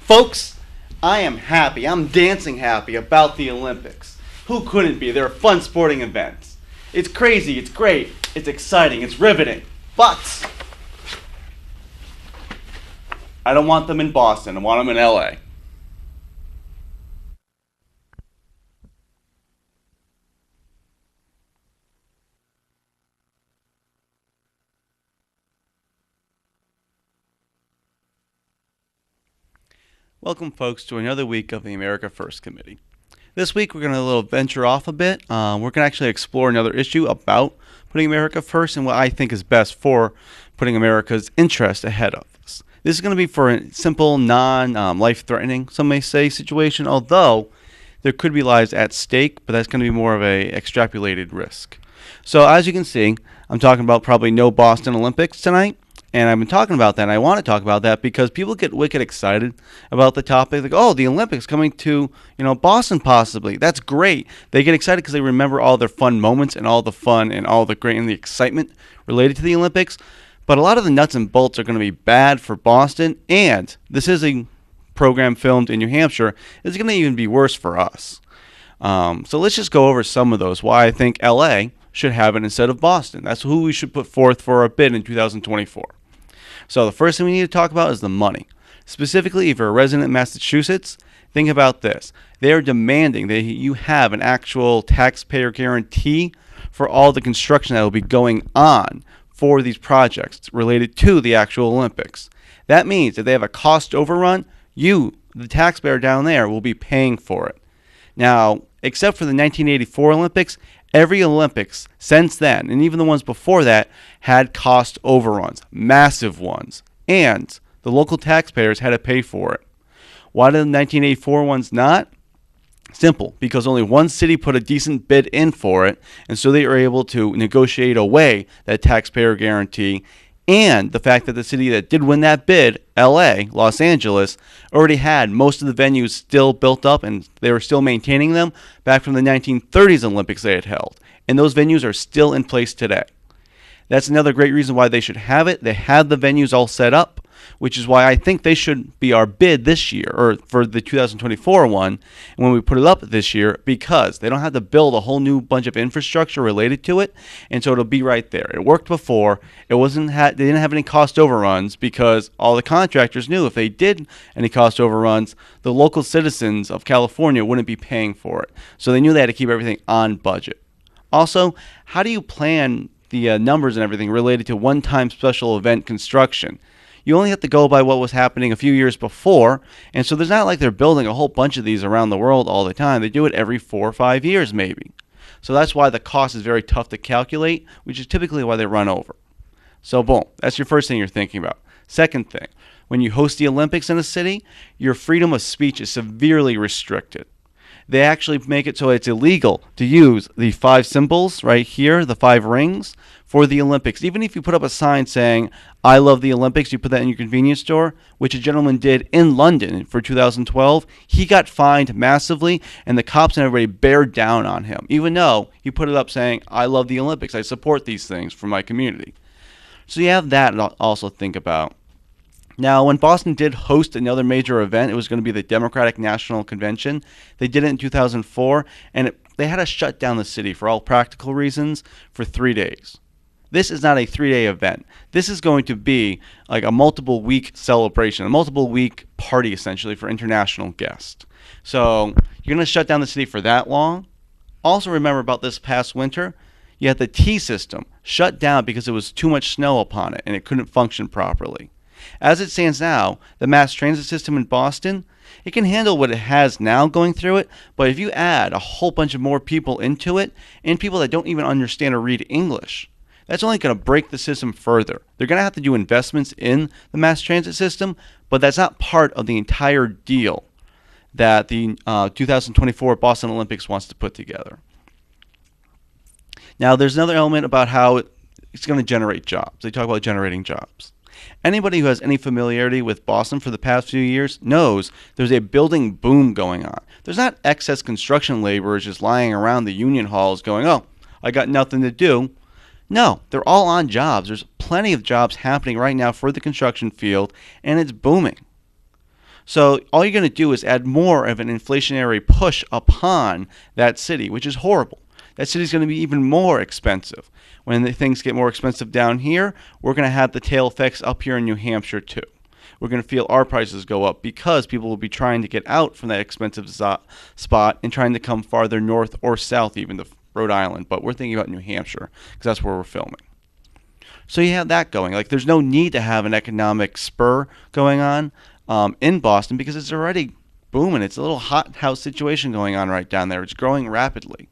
Folks, I am happy. I'm dancing happy about the Olympics. Who couldn't be? They're fun sporting events. It's crazy, it's great, it's exciting, it's riveting. But I don't want them in Boston. I want them in LA. Welcome, folks, to another week of the America First Committee. This week, we're going to a little venture off a bit. We're going to actually explore another issue about putting America first and what I think is best for putting America's interest ahead of us. This is going to be for a simple, non-life-threatening, some may say, situation, although there could be lives at stake, but that's going to be more of a extrapolated risk. So as you can see, I'm talking about probably no Boston Olympics tonight. And I've been talking about that, and I want to talk about that because people get wicked excited about the topic. Like, oh, the Olympics coming to, Boston possibly. That's great. They get excited because they remember all their fun moments and all the fun and all the great and the excitement related to the Olympics. But a lot of the nuts and bolts are going to be bad for Boston, and this is a program filmed in New Hampshire. It's going to even be worse for us. So let's just go over some of those, why I think LA should have it instead of Boston. That's who we should put forth for our bid in 2024. So the first thing we need to talk about is the money. Specifically, if you're a resident in Massachusetts, think about this. They are demanding that you have an actual taxpayer guarantee for all the construction that will be going on for these projects related to the actual Olympics. That means if they have a cost overrun, you, the taxpayer down there, will be paying for it. Now, except for the 1984 Olympics, every Olympics since then, and even the ones before that, had cost overruns, massive ones, and the local taxpayers had to pay for it. Why did the 1984 ones not? Simple, because only one city put a decent bid in for it, and so they were able to negotiate away that taxpayer guarantee, and the fact that the city that did win that bid, LA, Los Angeles, already had most of the venues still built up and they were still maintaining them back from the 1930s Olympics they had held. And those venues are still in place today. That's another great reason why they should have it. They have the venues all set up, which is why I think they should be our bid this year, or for the 2024 one, when we put it up this year, because they don't have to build a whole new bunch of infrastructure related to it, and so it'll be right there. It worked before. They didn't have any cost overruns because all the contractors knew if they did any cost overruns, the local citizens of California wouldn't be paying for it. So they knew they had to keep everything on budget. Also, how do you plan the numbers and everything related to one-time special event construction? You only have to go by what was happening a few years before, and so there's not like they're building a whole bunch of these around the world all the time. They do it every 4 or 5 years maybe. So that's why the cost is very tough to calculate, which is typically why they run over. So boom, that's your first thing you're thinking about. Second thing, when you host the Olympics in a city, your freedom of speech is severely restricted. They actually make it so it's illegal to use the 5 symbols right here, the 5 rings, for the Olympics. Even if you put up a sign saying, I love the Olympics, you put that in your convenience store, which a gentleman did in London for 2012, he got fined massively, and the cops and everybody bared down on him, even though he put it up saying, I love the Olympics, I support these things for my community. So you have that to also think about. Now, when Boston did host another major event, it was going to be the Democratic National Convention. They did it in 2004, and they had to shut down the city for all practical reasons for 3 days. This is not a 3-day event. This is going to be like a multiple-week celebration, a multiple-week party, essentially, for international guests. So you're going to shut down the city for that long. Also remember about this past winter, you had the T system shut down because there was too much snow upon it, and it couldn't function properly. As it stands now, the mass transit system in Boston, it can handle what it has now going through it, but if you add a whole bunch of more people into it, and people that don't even understand or read English, that's only going to break the system further. They're going to have to do investments in the mass transit system, but that's not part of the entire deal that the 2024 Boston Olympics wants to put together. Now, there's another element about how it's going to generate jobs. They talk about generating jobs. Anybody who has any familiarity with Boston for the past few years knows there's a building boom going on. There's not excess construction laborers just lying around the union halls going, oh, I got nothing to do. No, they're all on jobs. There's plenty of jobs happening right now for the construction field, and it's booming. So all you're going to do is add more of an inflationary push upon that city, which is horrible. That city's going to be even more expensive. When things get more expensive down here, we're going to have the tail effects up here in New Hampshire too. We're going to feel our prices go up because people will be trying to get out from that expensive spot and trying to come farther north or south, even to Rhode Island. But we're thinking about New Hampshire because that's where we're filming. So you have that going. Like, there's no need to have an economic spur going on in Boston because it's already booming. It's a little hothouse situation going on right down there. It's growing rapidly.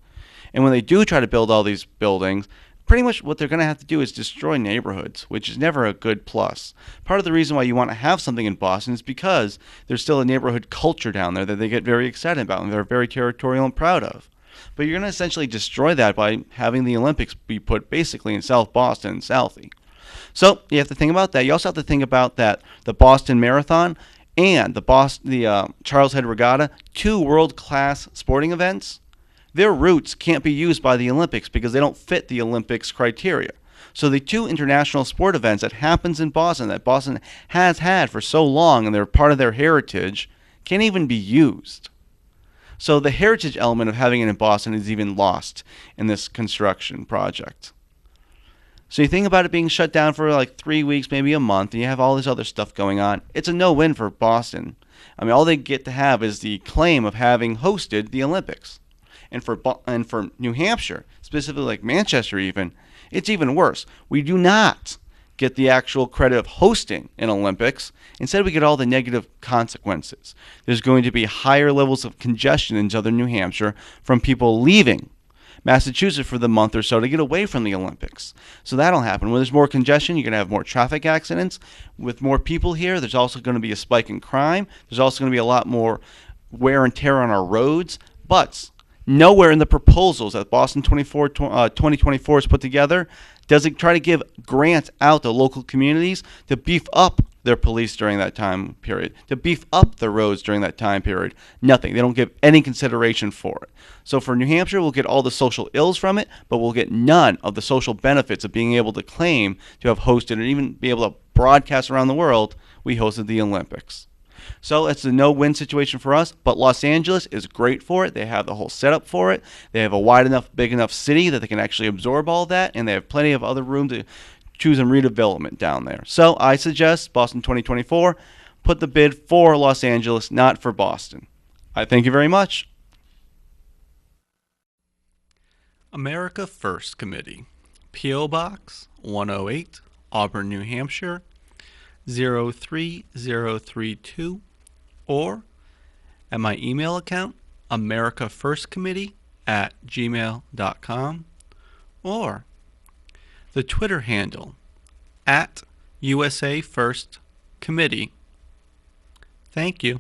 And when they do try to build all these buildings, pretty much what they're going to have to do is destroy neighborhoods, which is never a good plus. Part of the reason why you want to have something in Boston is because there's still a neighborhood culture down there that they get very excited about and they're very territorial and proud of. But you're going to essentially destroy that by having the Olympics be put basically in South Boston and Southie. So you have to think about that. You also have to think about that the Boston Marathon and the Charles Head Regatta, two world-class sporting events, their routes can't be used by the Olympics because they don't fit the Olympics criteria. So the two international sport events that happens in Boston, that Boston has had for so long and they're part of their heritage, can't even be used. So the heritage element of having it in Boston is even lost in this construction project. So you think about it being shut down for like 3 weeks, maybe a month, and you have all this other stuff going on. It's a no-win for Boston. I mean, all they get to have is the claim of having hosted the Olympics. And for New Hampshire, specifically like Manchester even, it's even worse. We do not get the actual credit of hosting an Olympics. Instead, we get all the negative consequences. There's going to be higher levels of congestion in southern New Hampshire from people leaving Massachusetts for the month or so to get away from the Olympics. So that'll happen. When there's more congestion, you're going to have more traffic accidents. With more people here, there's also going to be a spike in crime. There's also going to be a lot more wear and tear on our roads. But nowhere in the proposals that Boston 2024 has put together does it try to give grants out to local communities to beef up their police during that time period, to beef up the roads during that time period. Nothing. They don't give any consideration for it. So for New Hampshire, we'll get all the social ills from it, but we'll get none of the social benefits of being able to claim to have hosted and even be able to broadcast around the world we hosted the Olympics. So it's a no-win situation for us, but Los Angeles is great for it. They have the whole setup for it. They have a wide enough, big enough city that they can actually absorb all that, and they have plenty of other room to choose and redevelopment down there. So I suggest Boston 2024, put the bid for Los Angeles, not for Boston. I thank you very much. America First Committee, P.O. Box 108, Auburn, New Hampshire 03032, or at my email account, americafirstcommittee@gmail.com, or the Twitter handle @USA First Committee. Thank you.